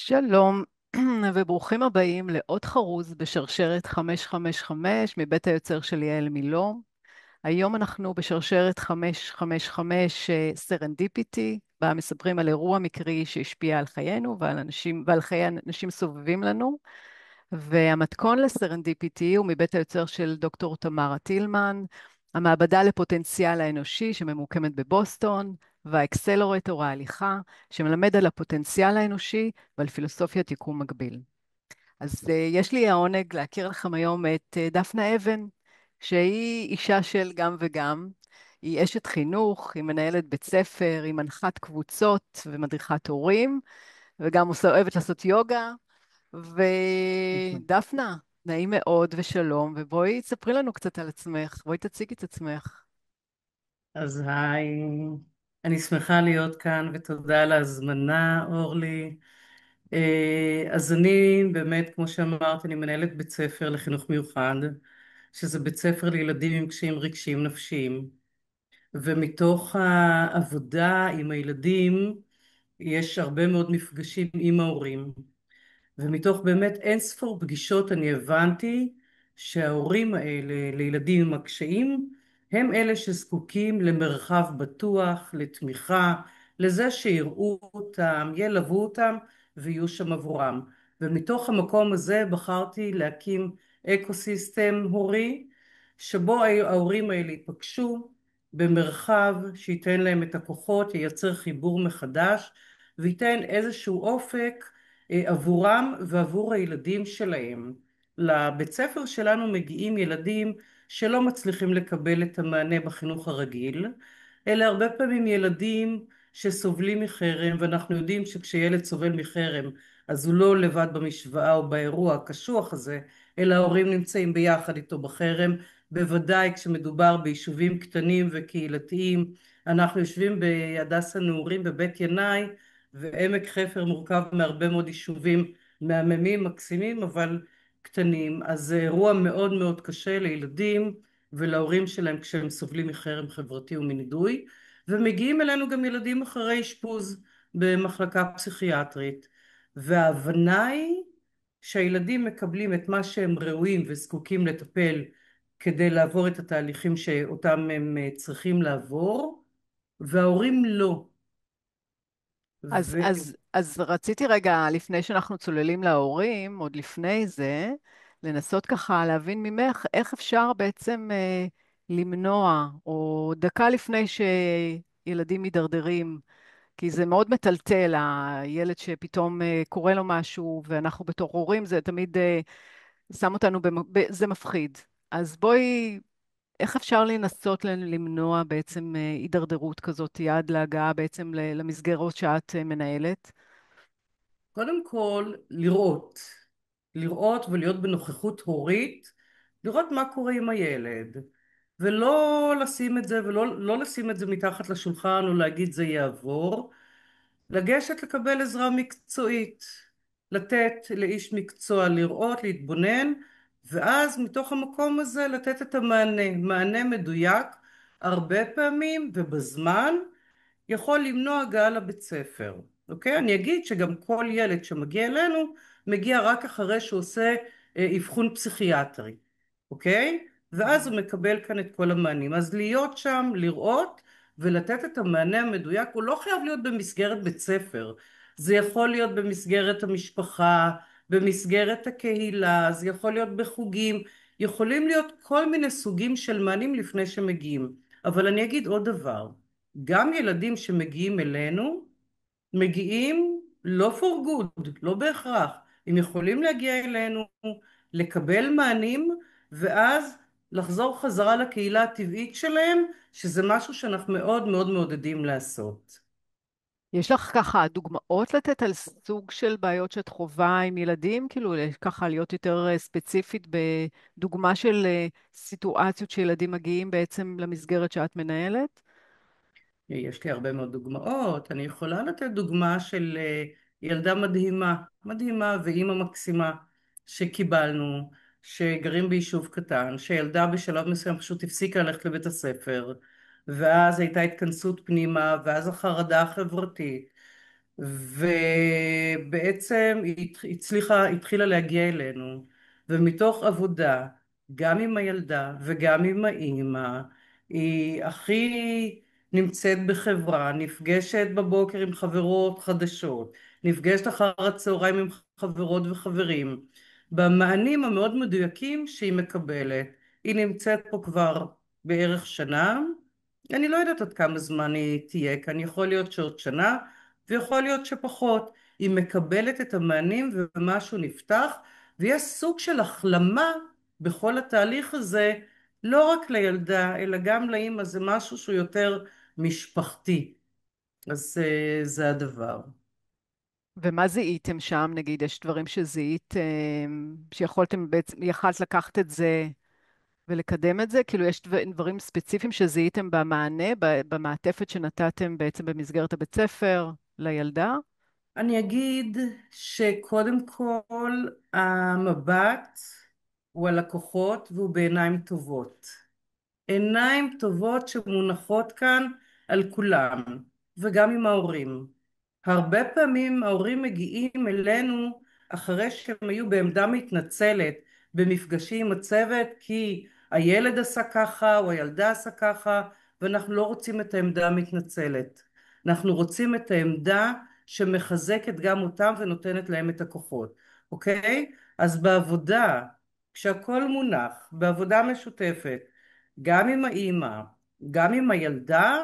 שלום וברוכים הבאים לעוד חרוז בשרשרת 555 מבית היוצר של יעל מילוא. היום אנחנו בשרשרת 555 סרנדיפיטי, בה מספרים על אירוע מקרי שהשפיע על חיינו ועל חיי אנשים סובבים לנו. והמתכון לסרנדיפיטי הוא מבית היוצר של דוקטור תמרה טילמן, המעבדה לפוטנציאל האנושי שממוקמת בבוסטון, והאקסלורטור ההליכה שמלמד על הפוטנציאל האנושי ועל פילוסופיית יקום מקביל. אז יש לי העונג להכיר לכם היום את דפנה אבן, שהיא אישה של גם וגם. היא אשת חינוך, היא מנהלת בית ספר, היא מנחת קבוצות ומדריכת הורים, וגם אוהבת לעשות יוגה. ודפנה, נעים מאוד ושלום, ובואי תספרי לנו קצת על עצמך, בואי תציגי את עצמך. אז היי, אני שמחה להיות כאן ותודה על ההזמנה, אורלי. אז אני באמת, כמו שאמרת, אני מנהלת בית ספר לחינוך מיוחד, שזה בית ספר לילדים עם קשיים רגשיים נפשיים. ומתוך העבודה עם הילדים יש הרבה מאוד מפגשים עם ההורים. ומתוך באמת אין ספור פגישות אני הבנתי שההורים האלה לילדים עם הקשיים הם אלה שזקוקים למרחב בטוח, לתמיכה, לזה שיראו אותם, ילוו אותם ויהיו שם עבורם. ומתוך המקום הזה בחרתי להקים אקוסיסטם הורי שבו ההורים האלה ייפגשו במרחב שייתן להם את הכוחות, ייצר חיבור מחדש וייתן איזשהו אופק עבורם ועבור הילדים שלהם. לבית ספר שלנו מגיעים ילדים שלא מצליחים לקבל את המענה בחינוך הרגיל, אלה הרבה פעמים ילדים שסובלים מחרם, ואנחנו יודעים שכשילד סובל מחרם אז הוא לא לבד במשוואה או באירוע הקשוח הזה, אלא ההורים נמצאים ביחד איתו בחרם, בוודאי כשמדובר ביישובים קטנים וקהילתיים. אנחנו יושבים בהדסה נעורים בבית ינאי, ועמק חפר מורכב מהרבה מאוד יישובים מהממים, מקסימים, אבל קטנים. אז זה אירוע מאוד מאוד קשה לילדים ולהורים שלהם כשהם סובלים מחרם חברתי ומנידוי. ומגיעים אלינו גם ילדים אחרי אשפוז במחלקה פסיכיאטרית. וההבנה היא שהילדים מקבלים את מה שהם ראויים וזקוקים לטפל כדי לעבור את התהליכים שאותם הם צריכים לעבור, וההורים לא. אז רציתי רגע, לפני שאנחנו צוללים להורים, עוד לפני זה, לנסות ככה להבין ממך איך אפשר בעצם למנוע, או דקה לפני שילדים מידרדרים, כי זה מאוד מטלטל, הילד שפתאום קורה לו משהו, ואנחנו בתור הורים, זה תמיד שם אותנו, זה מפחיד. אז בואי, איך אפשר לנסות למנוע בעצם הידרדרות כזאת עד להגעה בעצם למסגרות שאת מנהלת? קודם כל, לראות ולהיות בנוכחות הורית, לראות מה קורה עם הילד, ולא לשים את זה, ולא לשים את זה מתחת לשולחן, או להגיד זה יעבור, לגשת לקבל עזרה מקצועית, לתת לאיש מקצוע לראות, להתבונן, ואז מתוך המקום הזה לתת את המענה, מענה מדויק, הרבה פעמים ובזמן, יכול למנוע הגעה לבית ספר. אוקיי? אני אגיד שגם כל ילד שמגיע אלינו מגיע רק אחרי שהוא עושה אבחון פסיכיאטרי. אוקיי? ואז הוא מקבל כאן את כל המענים. אז להיות שם, לראות ולתת את המענה המדויק, הוא לא חייב להיות במסגרת בית ספר. זה יכול להיות במסגרת המשפחה, במסגרת הקהילה, זה יכול להיות בחוגים, יכולים להיות כל מיני סוגים של מענים לפני שמגיעים. אבל אני אגיד עוד דבר. גם ילדים שמגיעים אלינו מגיעים לא for good, לא בהכרח. הם יכולים להגיע אלינו, לקבל מענים, ואז לחזור חזרה לקהילה הטבעית שלהם, שזה משהו שאנחנו מאוד מאוד מעודדים לעשות. יש לך ככה דוגמאות לתת על סוג של בעיות שאת חווה עם ילדים? כאילו ככה להיות יותר ספציפית בדוגמה של סיטואציות שילדים מגיעים בעצם למסגרת שאת מנהלת? יש לי הרבה מאוד דוגמאות. אני יכולה לתת דוגמה של ילדה מדהימה, מדהימה ואימא מקסימה שקיבלנו, שגרים ביישוב קטן, שילדה בשלב מסוים פשוט הפסיקה ללכת לבית הספר, ואז הייתה התכנסות פנימה, ואז החרדה החברתית, ובעצם היא התחילה להגיע אלינו, ומתוך עבודה, גם עם הילדה וגם עם האימא, היא הכי נמצאת בחברה, נפגשת בבוקר עם חברות חדשות, נפגשת אחר הצהריים עם חברות וחברים, במענים המאוד מדויקים שהיא מקבלת. היא נמצאת פה כבר בערך שנה, אני לא יודעת עוד כמה זמן היא תהיה כאן, יכול להיות שעוד שנה, ויכול להיות שפחות. היא מקבלת את המענים ומשהו נפתח, ויש סוג של החלמה בכל התהליך הזה, לא רק לילדה, אלא גם לאמא, זה משהו שהוא יותר משפחתי. אז זה הדבר. ומה זיהיתם שם? נגיד, יש דברים שזיהיתם, שיכולתם בעצם, יכלת לקחת את זה ולקדם את זה? כאילו, יש דברים ספציפיים שזיהיתם במענה, במעטפת שנתתם בעצם במסגרת הבית ספר לילדה? אני אגיד שקודם כל המבט הוא על לקוחות והוא בעיניים טובות. עיניים טובות שמונחות כאן על כולם, וגם עם ההורים. הרבה פעמים ההורים מגיעים אלינו אחרי שהם היו בעמדה מתנצלת במפגשים עם הצוות, כי הילד עשה ככה או הילדה עשה ככה, ואנחנו לא רוצים את העמדה המתנצלת. אנחנו רוצים את העמדה שמחזקת גם אותם ונותנת להם את הכוחות, אוקיי? אז בעבודה, כשהכול מונח, בעבודה משותפת, גם עם האימא, גם עם הילדה,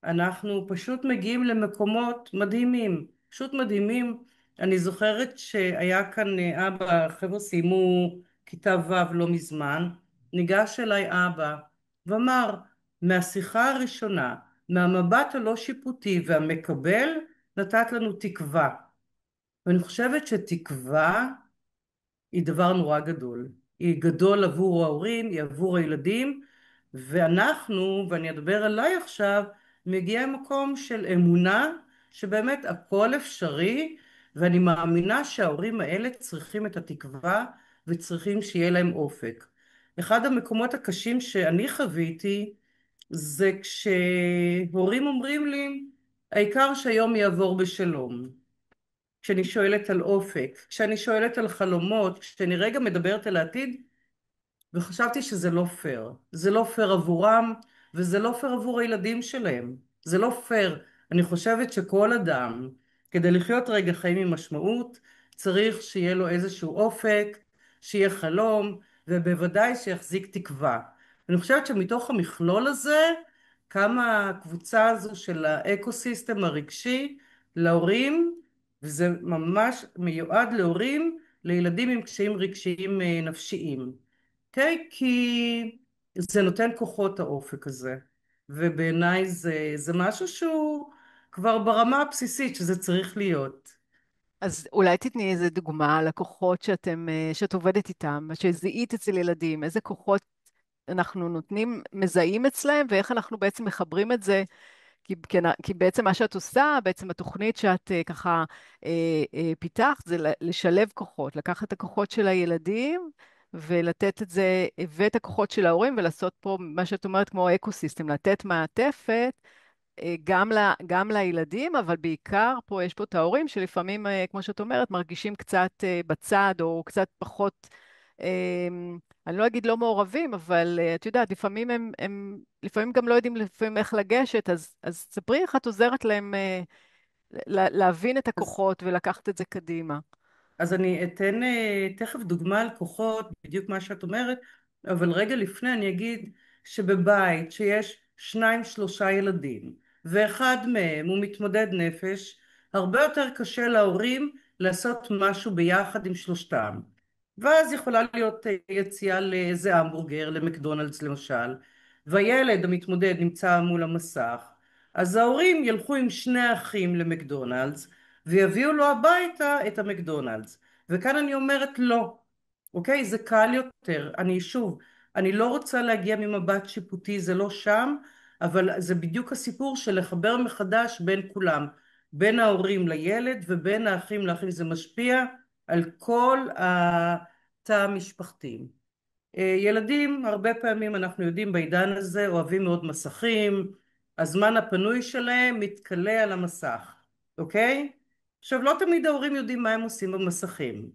אנחנו פשוט מגיעים למקומות מדהימים, פשוט מדהימים. אני זוכרת שהיה כאן אבא, חבר'ה סיימו כיתה ו' לא מזמן, ניגש אליי אבא ואמר, מהשיחה הראשונה, מהמבט הלא שיפוטי והמקבל, נתת לנו תקווה. ואני חושבת שתקווה היא דבר נורא גדול. היא גדול עבור ההורים, היא עבור הילדים, ואנחנו, ואני אדבר עליי עכשיו, מגיע מקום של אמונה שבאמת הכל אפשרי, ואני מאמינה שההורים האלה צריכים את התקווה וצריכים שיהיה להם אופק. אחד המקומות הקשים שאני חוויתי זה כשהורים אומרים לי, העיקר שהיום יעבור בשלום. כשאני שואלת על אופק, כשאני שואלת על חלומות, כשאני רגע מדברת על העתיד, וחשבתי שזה לא פייר. זה לא פייר עבורם, וזה לא פייר עבור הילדים שלהם. זה לא פייר. אני חושבת שכל אדם, כדי לחיות רגע חיים עם משמעות, צריך שיהיה לו איזשהו אופק, שיהיה חלום, ובוודאי שיחזיק תקווה. אני חושבת שמתוך המכלול הזה, קמה הקבוצה הזו של האקוסיסטם הרגשי להורים, וזה ממש מיועד להורים, לילדים עם קשיים רגשיים נפשיים. אוקיי? כי זה נותן כוחות האופק הזה, ובעיניי זה משהו שהוא כבר ברמה הבסיסית שזה צריך להיות. אז אולי תתני איזה דוגמה לקוחות שאת עובדת איתם, שזיהית אצל ילדים, איזה כוחות אנחנו נותנים, מזהים אצלהם, ואיך אנחנו בעצם מחברים את זה, כי בעצם מה שאת עושה, בעצם התוכנית שאת ככה פיתחת, זה לשלב כוחות, לקחת את הכוחות של הילדים, ולתת את זה, ואת הכוחות של ההורים, ולעשות פה מה שאת אומרת כמו אקו-סיסטם, לתת מעטפת, גם לילדים, אבל בעיקר יש פה את ההורים שלפעמים, כמו שאת אומרת, מרגישים קצת בצד או קצת פחות, אני לא אגיד לא מעורבים, אבל את יודעת, לפעמים הם לפעמים גם לא יודעים לפעמים איך לגשת, אז ספרי איך את עוזרת להם להבין את אז הכוחות ולקחת את זה קדימה. אז אני אתן תכף דוגמה על כוחות, בדיוק מה שאת אומרת, אבל רגע לפני אני אגיד שבבית שיש שניים שלושה ילדים, ואחד מהם הוא מתמודד נפש, הרבה יותר קשה להורים לעשות משהו ביחד עם שלושתם. ואז יכולה להיות יציאה לאיזה המבורגר, למקדונלדס למשל, והילד המתמודד נמצא מול המסך, אז ההורים ילכו עם שני האחים למקדונלדס, ויביאו לו הביתה את המקדונלדס. וכאן אני אומרת לא, אוקיי? זה קל יותר. אני לא רוצה להגיע ממבט שיפוטי, זה לא שם, אבל זה בדיוק הסיפור של לחבר מחדש בין כולם, בין ההורים לילד ובין האחים לאחים, זה משפיע על כל התא המשפחתי. ילדים, הרבה פעמים אנחנו יודעים בעידן הזה, אוהבים מאוד מסכים, הזמן הפנוי שלהם מתכלה על המסך, אוקיי? עכשיו, לא תמיד ההורים יודעים מה הם עושים במסכים.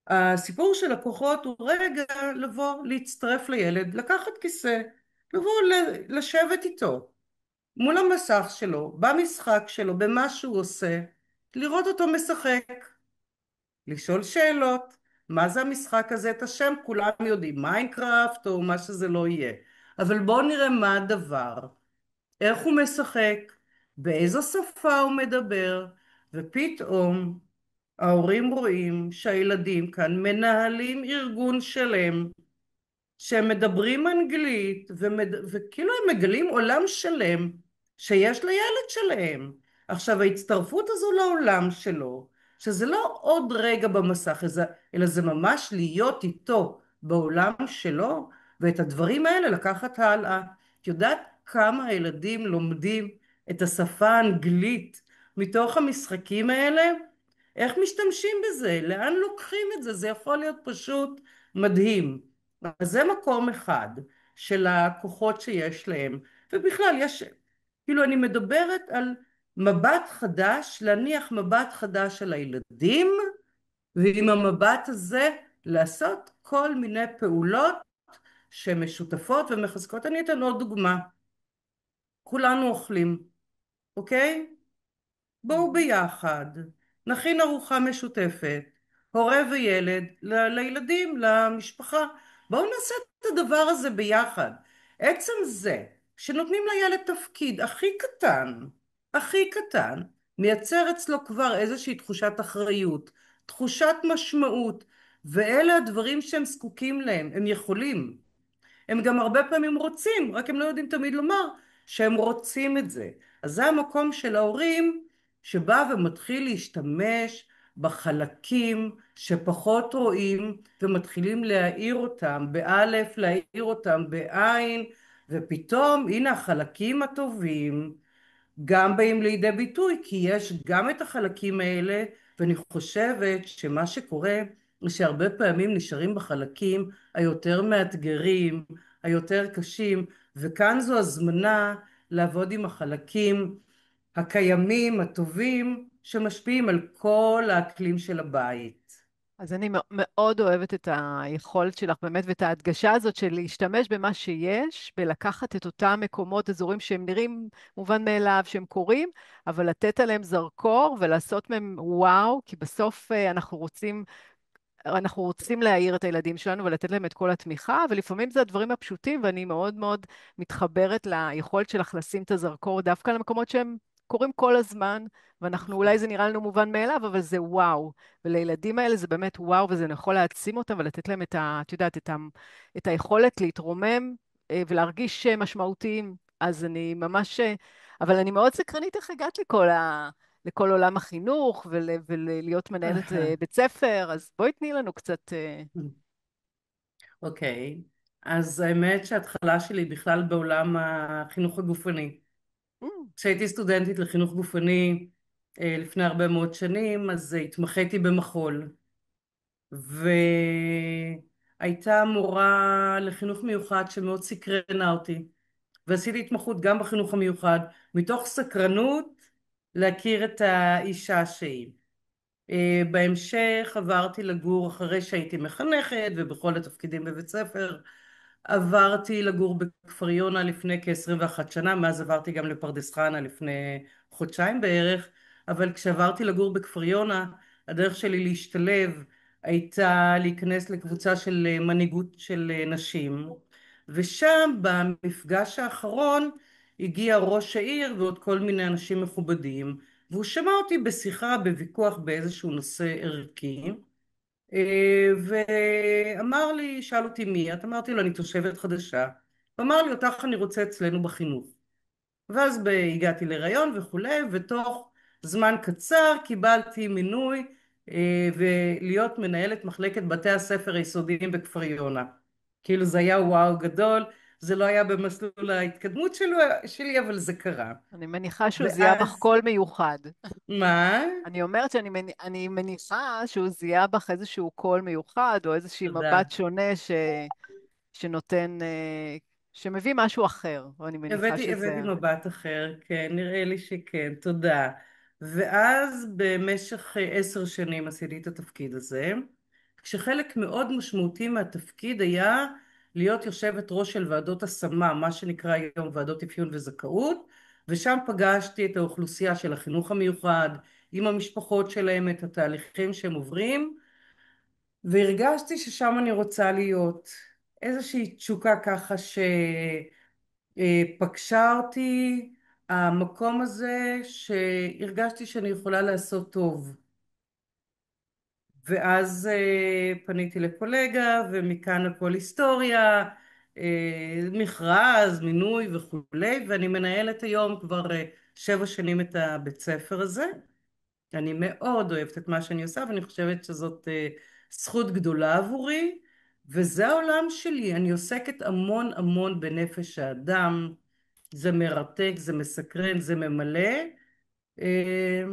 הסיפור של הכוחות הוא רגע לבוא, להצטרף לילד, לקחת כיסא, לבוא לשבת איתו, מול המסך שלו, במשחק שלו, במה שהוא עושה, לראות אותו משחק, לשאול שאלות, מה זה המשחק הזה, את השם כולם יודעים, מיינקראפט או מה שזה לא יהיה, אבל בואו נראה מה הדבר, איך הוא משחק, באיזו שפה הוא מדבר, ופתאום ההורים רואים שהילדים כאן מנהלים ארגון שלם שהם מדברים אנגלית וכאילו הם מגלים עולם שלם שיש לילד שלהם. עכשיו ההצטרפות הזו לעולם שלו, שזה לא עוד רגע במסך, אלא זה ממש להיות איתו בעולם שלו, ואת הדברים האלה לקחת הלאה. את יודעת כמה הילדים לומדים את השפה האנגלית מתוך המשחקים האלה? איך משתמשים בזה? לאן לוקחים את זה? זה יכול להיות פשוט מדהים. אז זה מקום אחד של הכוחות שיש להם. ובכלל יש, כאילו אני מדברת על מבט חדש, להניח מבט חדש על הילדים, ועם המבט הזה לעשות כל מיני פעולות שמשותפות ומחזקות. אני אתן עוד דוגמה. כולנו אוכלים, אוקיי? בואו מהמם. ביחד, נכין ארוחה משותפת, הורה וילד, לילדים, למשפחה. בואו נעשה את הדבר הזה ביחד. עצם זה שנותנים לילד תפקיד הכי קטן, מייצר אצלו כבר איזושהי תחושת אחריות, תחושת משמעות, ואלה הדברים שהם זקוקים להם, הם יכולים. הם גם הרבה פעמים רוצים, רק הם לא יודעים תמיד לומר שהם רוצים את זה. אז זה המקום של ההורים שבא ומתחיל להשתמש בחלקים שפחות רואים ומתחילים להאיר אותם, באלף, להאיר אותם בעין, ופתאום הנה החלקים הטובים גם באים לידי ביטוי, כי יש גם את החלקים האלה, ואני חושבת שמה שקורה זה שהרבה פעמים נשארים בחלקים היותר מאתגרים, היותר קשים, וכאן זו הזמנה לעבוד עם החלקים הקיימים, הטובים, שמשפיעים על כל האקלים של הבית. אז אני מאוד אוהבת את היכולת שלך באמת ואת ההדגשה הזאת של להשתמש במה שיש, בלקחת את אותם מקומות, אזורים שהם נראים מובן מאליו, שהם קורים, אבל לתת עליהם זרקור ולעשות מהם וואו, כי בסוף אנחנו רוצים להעיר את הילדים שלנו ולתת להם את כל התמיכה, ולפעמים זה הדברים הפשוטים, ואני מאוד מאוד מתחברת ליכולת שלך לשים את הזרקור דווקא למקומות שהם קורים כל הזמן, ואנחנו, אולי זה נראה לנו מובן מאליו, אבל זה וואו. ולילדים האלה זה באמת וואו, וזה יכול להעצים אותם ולתת להם את יודעת, את היכולת להתרומם ולהרגיש משמעותיים. אז אני ממש, אבל אני מאוד סקרנית איך הגעת לכל עולם החינוך ולהיות מנהלת בית ספר, אז בואי תני לנו קצת... אוקיי, אז האמת שההתחלה שלי בכלל בעולם החינוך הגופני. אמ, כשהייתי סטודנטית לחינוך גופני לפני הרבה מאוד שנים, אז התמחיתי במחול, והייתה מורה לחינוך מיוחד שמאוד סקרנה אותי, ועשיתי התמחות גם בחינוך המיוחד, מתוך סקרנות להכיר את האישה שהיא. בהמשך עברתי לגור אחרי שהייתי מחנכת ובכל התפקידים בבית ספר, עברתי לגור בכפר יונה לפני כ-21 שנה, מאז עברתי גם לפרדס חנה לפני חודשיים בערך, אבל כשעברתי לגור בכפר יונה, הדרך שלי להשתלב הייתה להיכנס לקבוצה של מנהיגות של נשים, ושם במפגש האחרון הגיע ראש העיר ועוד כל מיני אנשים מכובדים, והוא שמע אותי בשיחה, בוויכוח באיזשהו נושא ערכי, ואמר לי, שאל אותי מי את? אמרתי לו, אני תושבת חדשה. הוא אמר לי, אותך אני רוצה אצלנו בחינוך. ואז הגעתי להיריון וכולי, ותוך זמן קצר קיבלתי מינוי ולהיות מנהלת מחלקת בתי הספר היסודיים בכפר יונה. כאילו זה היה וואו גדול, זה לא היה במסלול ההתקדמות שלי, אבל זה קרה. אני מניחה שהוא זיהה בך ואז, קול מיוחד. מה? אני אומרת אני מניחה שהוא זיהה בך איזשהו קול מיוחד, או איזשהו תודה. מבט שונה שנותן, שמביא משהו אחר, ואני מניחה הבאתי שזה... מבט אחר, כן, נראה לי שכן, תודה. ואז במשך 10 שנים עשיתי את התפקיד הזה, כשחלק מאוד משמעותי מהתפקיד היה להיות יושבת ראש של ועדות השמה, מה שנקרא היום ועדות אפיון וזכאות, ושם פגשתי את האוכלוסייה של החינוך המיוחד, עם המשפחות שלהם, את התהליכים שהם עוברים, והרגשתי ששם אני רוצה להיות. איזושהי תשוקה ככה שפגשה אותי, המקום הזה שהרגשתי שאני יכולה לעשות טוב. ואז פניתי לקולגה, ומכאן הכל היסטוריה, מכרז, מינוי וכולי, ואני מנהלת היום כבר 7 שנים את הבית ספר הזה. אני מאוד אוהבת את מה שאני עושה, ואני חושבת שזאת זכות גדולה עבורי, וזה העולם שלי. אני עוסקת המון המון בנפש האדם, זה מרתק, זה מסקרן, זה ממלא, אה,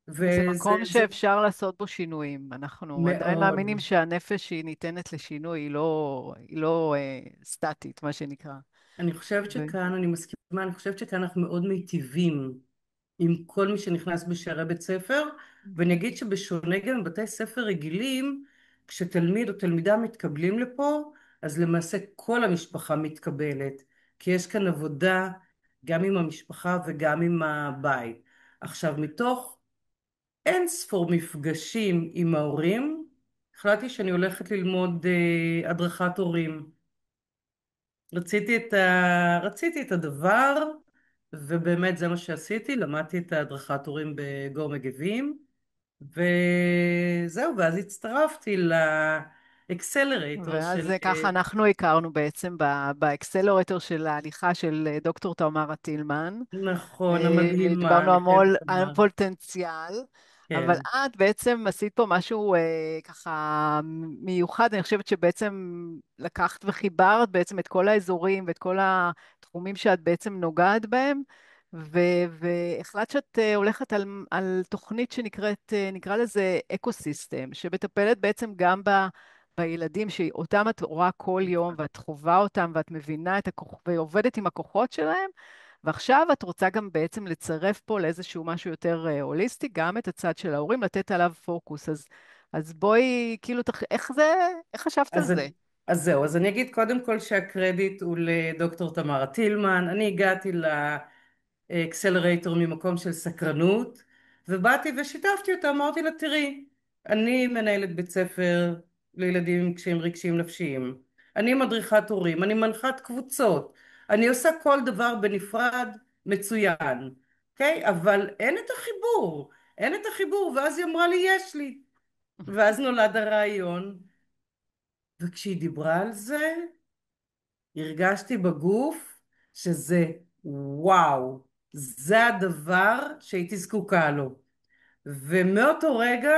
וזה וזה מקום זה שאפשר לעשות בו שינויים. אנחנו עדיין מאמינים מאוד. שהנפש היא ניתנת לשינוי, היא לא סטטית, מה שנקרא. אני חושבת ו... שכאן, אני מסכימה, אני חושבת שכאן אנחנו מאוד מיטיבים עם כל מי שנכנס בשערי בית ספר, ואני אגיד שבשונה גם מבתי ספר רגילים, כשתלמיד או תלמידה מתקבלים לפה, אז למעשה כל המשפחה מתקבלת, כי יש כאן עבודה גם עם המשפחה וגם עם הבית. עכשיו, מתוך אין ספור מפגשים עם ההורים, החלטתי שאני הולכת ללמוד הדרכת הורים. רציתי את הדבר, ובאמת זה מה שעשיתי, למדתי את הדרכת הורים בגו מגיבים, וזהו, ואז הצטרפתי לאקסלרייטור ואז של... ככה אנחנו הכרנו בעצם באקסלרטור של ההליכה של דוקטור תמרה טילמן. נכון, המדהימה, דיברנו אני חייבת המון על לומר. פוטנציאל, אבל כן. את בעצם עשית פה משהו ככה מיוחד. אני חושבת שבעצם לקחת וחיברת בעצם את כל האזורים ואת כל התחומים שאת בעצם נוגעת בהם, והחלטת שאת הולכת על תוכנית שנקראת, נקרא לזה אקו-סיסטם, שמטפלת בעצם גם בילדים שאותם את רואה כל יום, ואת חווה אותם, ואת מבינה את הכוח, ועובדת עם הכוחות שלהם, ועכשיו את רוצה גם בעצם לצרף פה לאיזשהו משהו יותר הוליסטי, גם את הצד של ההורים, לתת עליו פוקוס. אז בואי, כאילו, איך חשבת על אז, זה? אז זהו, אז אני אגיד קודם כל שהקרדיט הוא לדוקטור תמרה טילמן. אני הגעתי אקסלרייטור ממקום של סקרנות, ובאתי ושיתפתי אותה, אמרתי לה, תראי, אני מנהלת בית ספר לילדים עם קשיים רגשיים נפשיים, אני מדריכת הורים, אני מנחת קבוצות, אני עושה כל דבר בנפרד מצוין, אוקיי? אבל אין את החיבור, ואז היא אמרה לי, יש לי, ואז נולד הרעיון, וכשהיא דיברה על זה, הרגשתי בגוף שזה וואו, זה הדבר שהייתי זקוקה לו. ומאותו רגע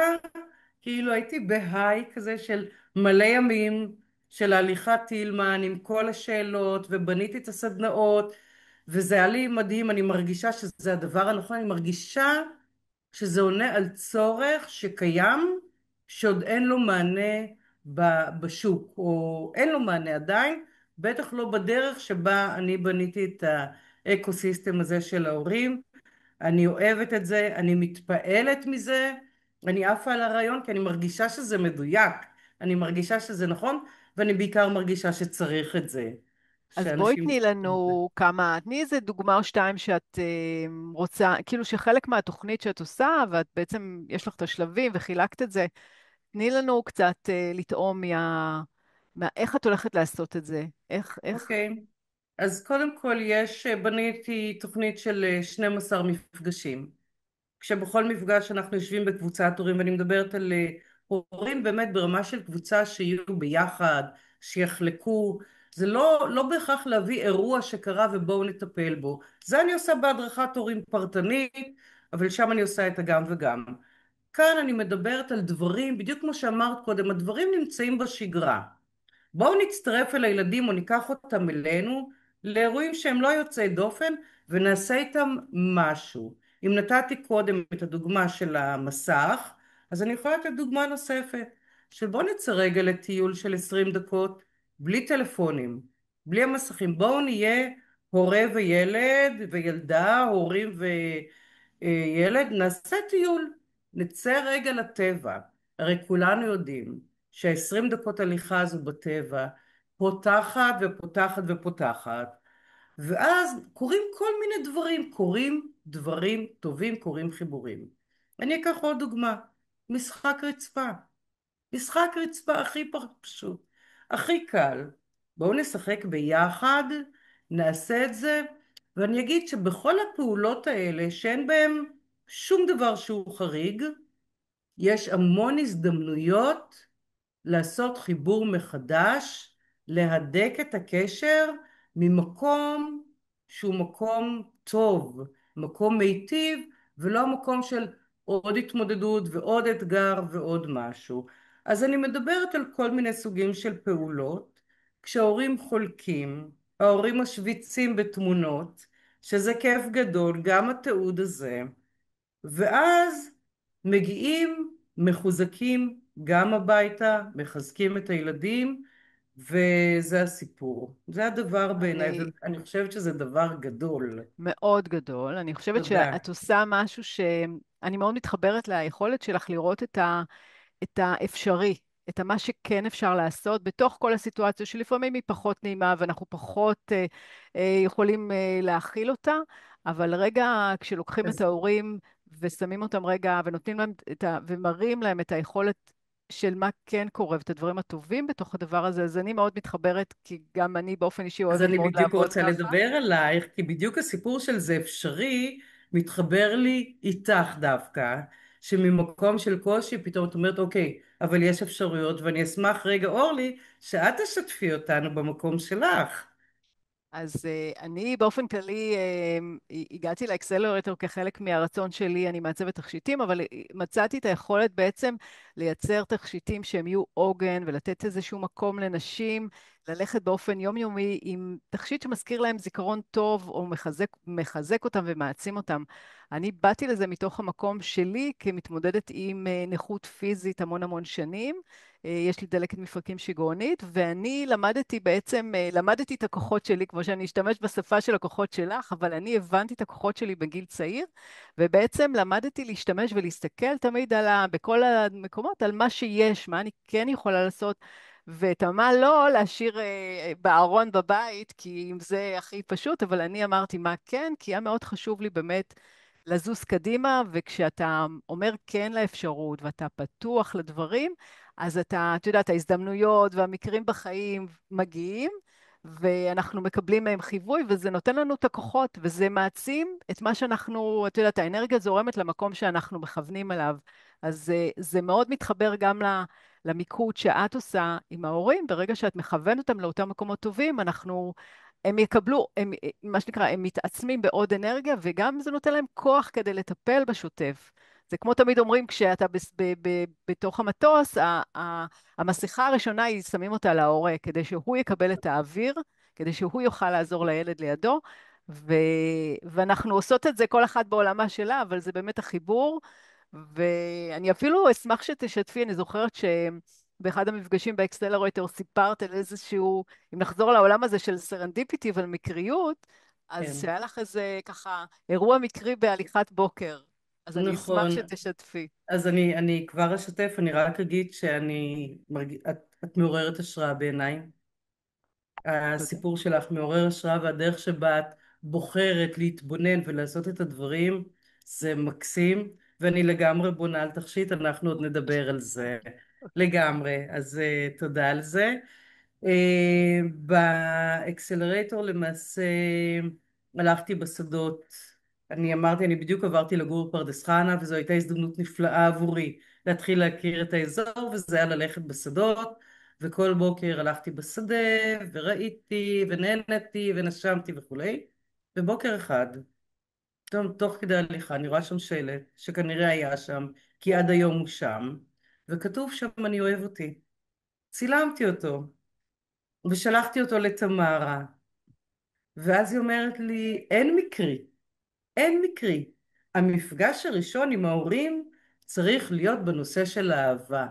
כאילו הייתי בהיי כזה של מלא ימים של הליכת טילמן עם כל השאלות, ובניתי את הסדנאות, וזה היה לי מדהים. אני מרגישה שזה הדבר הנכון, אני מרגישה שזה עונה על צורך שקיים, שעוד אין לו מענה בשוק, או אין לו מענה עדיין, בטח לא בדרך שבה אני בניתי את האקו סיסטם הזה של ההורים. אני אוהבת את זה, אני מתפעלת מזה, אני עפה על הרעיון כי אני מרגישה שזה מדויק, אני מרגישה שזה נכון, ואני בעיקר מרגישה שצריך את זה, אז בואי שאנשים... תני לנו תני איזה דוגמה או שתיים שאת רוצה, כאילו שחלק מהתוכנית שאת עושה, ואת בעצם, יש לך את השלבים וחילקת את זה, תני לנו קצת לטעום איך את הולכת לעשות את זה. איך... אוקיי, אז קודם כל בניתי תוכנית של 12 מפגשים, כשבכל מפגש אנחנו יושבים בקבוצת הורים, ואני מדברת על הורים באמת ברמה של קבוצה שיהיו ביחד, שיחלקו, זה לא בהכרח להביא אירוע שקרה ובואו נטפל בו, זה אני עושה בהדרכת הורים פרטנית, אבל שם אני עושה את הגם וגם. כאן אני מדברת על דברים, בדיוק כמו שאמרת קודם, הדברים נמצאים בשגרה. בואו נצטרף אל הילדים או ניקח אותם אלינו לאירועים שהם לא יוצאי דופן, ונעשה איתם משהו. אם נתתי קודם את הדוגמה של המסך, אז אני יכולה לתת דוגמה נוספת, של בואו נצא רגע לטיול של 20 דקות, בלי טלפונים, בלי המסכים. בואו נהיה הורה וילד וילדה, הורים ילד, נעשה טיול, נצא רגע לטבע. הרי כולנו יודעים שהעשרים דקות הליכה הזו בטבע פותחת ופותחת ופותחת, ואז קורים כל מיני דברים, קורים דברים טובים, קורים חיבורים. אני אקח עוד דוגמה, משחק רצפה. משחק רצפה הכי פשוט, הכי קל. בואו נשחק ביחד, נעשה את זה, ואני אגיד שבכל הפעולות האלה, שאין בהן שום דבר שהוא חריג, יש המון הזדמנויות לעשות חיבור מחדש, להדק את הקשר ממקום שהוא מקום טוב, מקום מיטיב, ולא מקום של עוד התמודדות ועוד אתגר ועוד משהו. אז אני מדברת על כל מיני סוגים של פעולות, כשההורים חולקים, ההורים משוויצים בתמונות, שזה כיף גדול, גם התיעוד הזה, ואז מגיעים מחוזקים גם הביתה, מחזקים את הילדים, וזה הסיפור. זה הדבר בעיניי, אני ואני חושבת שזה דבר גדול. מאוד גדול. אני חושבת תודה. שאת עושה משהו שאני מאוד מתחברת ליכולת שלך לראות את האפשרי, את מה שכן אפשר לעשות בתוך כל הסיטואציה שלפעמים היא פחות נעימה ואנחנו פחות יכולים להכיל אותה, אבל רגע כשלוקחים את אז, ההורים ושמים אותם רגע ונותנים להם ומראים להם את היכולת של מה כן קורה ואת הדברים הטובים בתוך הדבר הזה, אז אני מאוד מתחברת, כי גם אני באופן אישי אז אוהבת אני מאוד בדיוק לעבוד רוצה ככה. לדבר עלייך, כי בדיוק הסיפור של זה אפשרי, מתחבר לי איתך דווקא, שממקום של קושי פתאום את אומרת, אוקיי, אבל יש אפשרויות, ואני אשמח רגע, אורלי, שאת תשתפי אותנו במקום שלך. אז אני באופן כללי הגעתי לאקסלרטור כחלק מהרצון שלי, אני מעצבת תכשיטים, אבל מצאתי את היכולת בעצם לייצר תכשיטים שהם יהיו עוגן ולתת איזשהו מקום לנשים, ללכת באופן יומיומי עם תכשיט שמזכיר להם זיכרון טוב או מחזק אותם ומעצים אותם. אני באתי לזה מתוך המקום שלי כמתמודדת עם נכות פיזית המון המון שנים. יש לי דלקת מפרקים שיגעונית, ואני למדתי בעצם, למדתי את הכוחות שלי, כמו שאני אשתמש בשפה של הכוחות שלך, אבל אני הבנתי את הכוחות שלי בגיל צעיר, ובעצם למדתי להשתמש ולהסתכל תמיד בכל המקומות על מה שיש, מה אני כן יכולה לעשות, ואת המה לא להשאיר בארון בבית, כי אם זה הכי פשוט, אבל אני אמרתי מה כן, כי היה מאוד חשוב לי באמת לזוז קדימה, וכשאתה אומר כן לאפשרות ואתה פתוח לדברים, אז את יודעת, ההזדמנויות והמקרים בחיים מגיעים, ואנחנו מקבלים מהם חיווי, וזה נותן לנו את הכוחות, וזה מעצים את מה שאנחנו, את יודעת, האנרגיה זורמת למקום שאנחנו מכוונים אליו. אז זה מאוד מתחבר גם למיקוד שאת עושה עם ההורים, ברגע שאת מכוונת אותם לאותם מקומות טובים, הם יקבלו, מה שנקרא, הם מתעצמים בעוד אנרגיה, וגם זה נותן להם כוח כדי לטפל בשוטף. זה כמו תמיד אומרים, כשאתה בתוך המטוס, המסכה הראשונה היא, שמים אותה על ההורה, כדי שהוא יקבל את האוויר, כדי שהוא יוכל לעזור לילד לידו, ו, ואנחנו עושות את זה כל אחת בעולמה שלה, אבל זה באמת החיבור, ואני אפילו אשמח שתשתפי, אני זוכרת שבאחד המפגשים באקסלרייטר סיפרת על איזשהו, אם נחזור לעולם הזה של סרנדיפיטי ועל מקריות, אז כן, שהיה לך איזה ככה אירוע מקרי בהליכת בוקר. אז אני אשמח נכון. שתשתפי. אז אני כבר אשתף, אני רק אגיד את מעוררת השראה בעיניי. תודה. הסיפור שלך מעורר השראה, והדרך שבה את בוחרת להתבונן ולעשות את הדברים זה מקסים, ואני לגמרי בונה על תכשיט, אנחנו עוד נדבר על זה לגמרי, אז תודה על זה. באקסלרטור למעשה הלכתי בשדות. אני אמרתי, אני בדיוק עברתי לגור בפרדס חנה, וזו הייתה הזדמנות נפלאה עבורי להתחיל להכיר את האזור, וזה היה ללכת בשדות, וכל בוקר הלכתי בשדה וראיתי ונהנתי ונשמתי וכולי. ובוקר אחד, תוך כדי הליכה, אני רואה שם שלט שכנראה היה שם, כי עד היום הוא שם, וכתוב שם אני אוהב אותי. צילמתי אותו ושלחתי אותו לתמרה, ואז היא אומרת לי, אין מקרי, אין מקרי. המפגש הראשון עם ההורים צריך להיות בנושא של אהבה.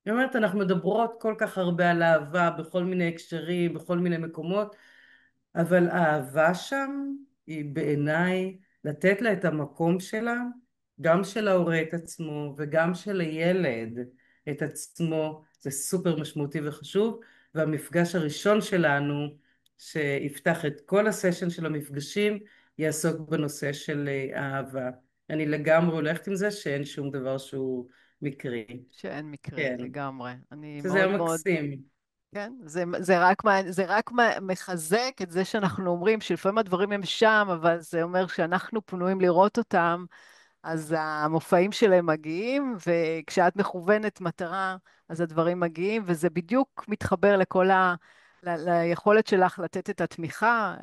היא אומרת, אנחנו מדברות כל כך הרבה על אהבה בכל מיני הקשרים, בכל מיני מקומות, אבל האהבה שם היא בעיניי לתת לה את המקום שלה, גם של ההורה את עצמו וגם של הילד את עצמו, זה סופר משמעותי וחשוב. והמפגש הראשון שלנו, שיפתח את כל הסשן של המפגשים, יעסוק בנושא של אהבה. אני לגמרי הולכת עם זה שאין שום דבר שהוא מקרי. שאין מקרה, כן, לגמרי. אני שזה היה מאוד מאוד, מקסים. כן, זה רק מחזק את זה שאנחנו אומרים שלפעמים הדברים הם שם, אבל זה אומר שאנחנו פנויים לראות אותם, אז המופעים שלהם מגיעים, וכשאת מכוונת מטרה, אז הדברים מגיעים, וזה בדיוק מתחבר ליכולת שלך לתת את התמיכה.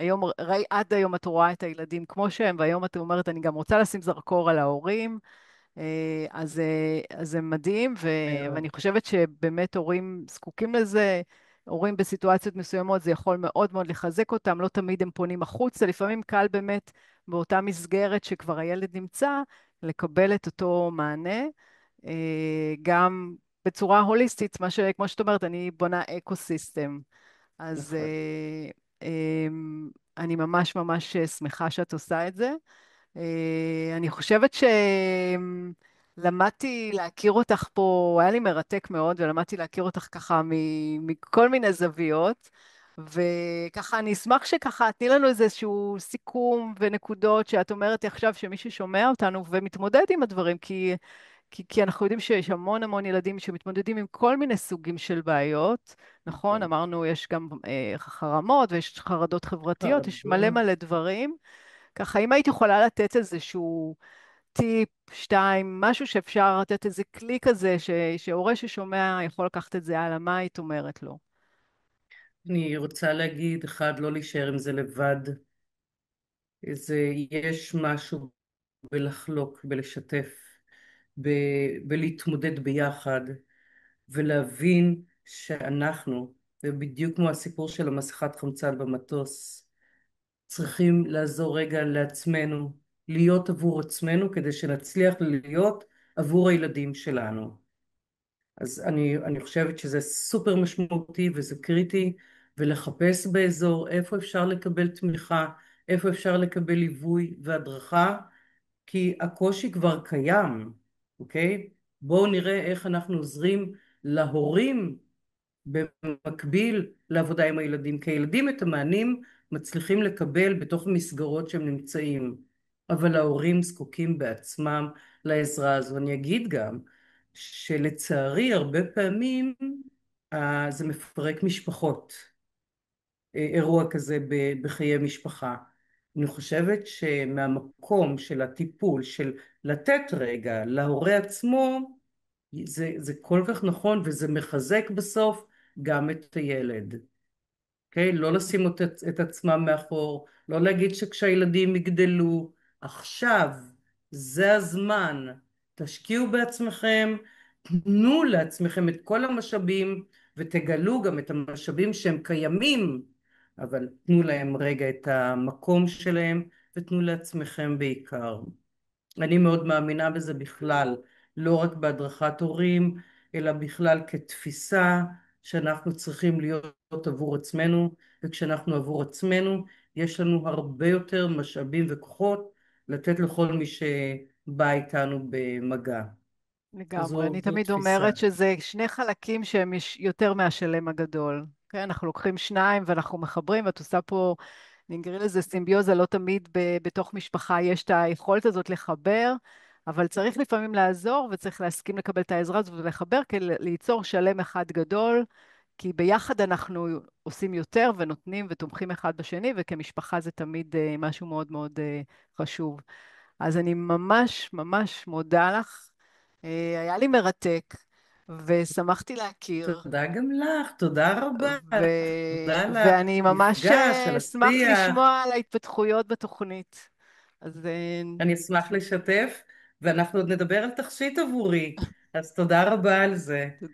עד היום את רואה את הילדים כמו שהם, והיום את אומרת, אני גם רוצה לשים זרקור על ההורים. אז זה מדהים, ואני מאוד. חושבת שבאמת הורים זקוקים לזה. הורים בסיטואציות מסוימות, זה יכול מאוד מאוד לחזק אותם, לא תמיד הם פונים החוצה, לפעמים קל באמת באותה מסגרת שכבר הילד נמצא, לקבל את אותו מענה, גם בצורה הוליסטית, כמו שאת אומרת, אני בונה אקו-סיסטם. אז נכון. אני ממש ממש שמחה שאת עושה את זה. אני חושבת שלמדתי להכיר אותך פה, היה לי מרתק מאוד, ולמדתי להכיר אותך ככה מכל מיני זוויות, וככה אני אשמח שככה תני לנו איזשהו סיכום ונקודות שאת אומרת לי עכשיו שמי ששומע אותנו ומתמודד עם הדברים, כי אנחנו יודעים שיש המון המון ילדים שמתמודדים עם כל מיני סוגים של בעיות, נכון? נכון. אמרנו, יש גם חרמות ויש חרדות חברתיות, יש מלא חרדות. מלא דברים. ככה, אם היית יכולה לתת איזשהו טיפ, שתיים, משהו שאפשר לתת איזה כלי כזה, שהורה ששומע יכול לקחת את זה הלאה, מה היית אומרת לו? אני רוצה להגיד, אחד, לא להישאר עם זה לבד. יש משהו בלחלוק, בלשתף, בלהתמודד ביחד, ולהבין שאנחנו, ובדיוק כמו הסיפור של המסכת חמצן במטוס, צריכים לעזור רגע לעצמנו, להיות עבור עצמנו, כדי שנצליח להיות עבור הילדים שלנו. אז אני חושבת שזה סופר משמעותי וזה קריטי, ולחפש באזור איפה אפשר לקבל תמיכה, איפה אפשר לקבל ליווי והדרכה, כי הקושי כבר קיים, אוקיי? בואו נראה איך אנחנו עוזרים להורים במקביל לעבודה עם הילדים, כי הילדים את המענים מצליחים לקבל בתוך המסגרות שהם נמצאים, אבל ההורים זקוקים בעצמם לעזרה הזו. אני אגיד גם שלצערי הרבה פעמים זה מפרק משפחות, אירוע כזה בחיי משפחה. אני חושבת שמהמקום של הטיפול, של לתת רגע להורה עצמו, זה כל כך נכון וזה מחזק בסוף גם את הילד. אוקיי? לא לשים את עצמם מאחור, לא להגיד שכשהילדים יגדלו, עכשיו, זה הזמן, תשקיעו בעצמכם, תנו לעצמכם את כל המשאבים ותגלו גם את המשאבים שהם קיימים, אבל תנו להם רגע את המקום שלהם ותנו לעצמכם בעיקר. אני מאוד מאמינה בזה בכלל, לא רק בהדרכת הורים, אלא בכלל כתפיסה שאנחנו צריכים להיות עבור עצמנו, וכשאנחנו עבור עצמנו, יש לנו הרבה יותר משאבים וכוחות לתת לכל מי שבא איתנו במגע. אז לגמרי. אני זו תמיד תפיסה. אומרת שזה שני חלקים שהם יותר מהשלם הגדול. כן, אנחנו לוקחים שניים ואנחנו מחברים, ואת עושה פה, נקרא לזה סימביוזה, לא תמיד בתוך משפחה יש את היכולת הזאת לחבר, אבל צריך לפעמים לעזור וצריך להסכים לקבל את העזרה הזאת ולחבר כדי ליצור שלם אחד גדול, כי ביחד אנחנו עושים יותר ונותנים ותומכים אחד בשני, וכמשפחה זה תמיד משהו מאוד מאוד חשוב. אז אני ממש ממש מודה לך. היה לי מרתק, ושמחתי להכיר, תודה גם לך, תודה רבה. ו... תודה על ואני ממש המפגש, על אשמח השיח. לשמוע על ההתפתחויות בתוכנית. אז אני אשמח לשתף, ואנחנו עוד נדבר על תכשיט עבורי. אז תודה רבה על זה. תודה.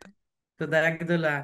תודה גדולה.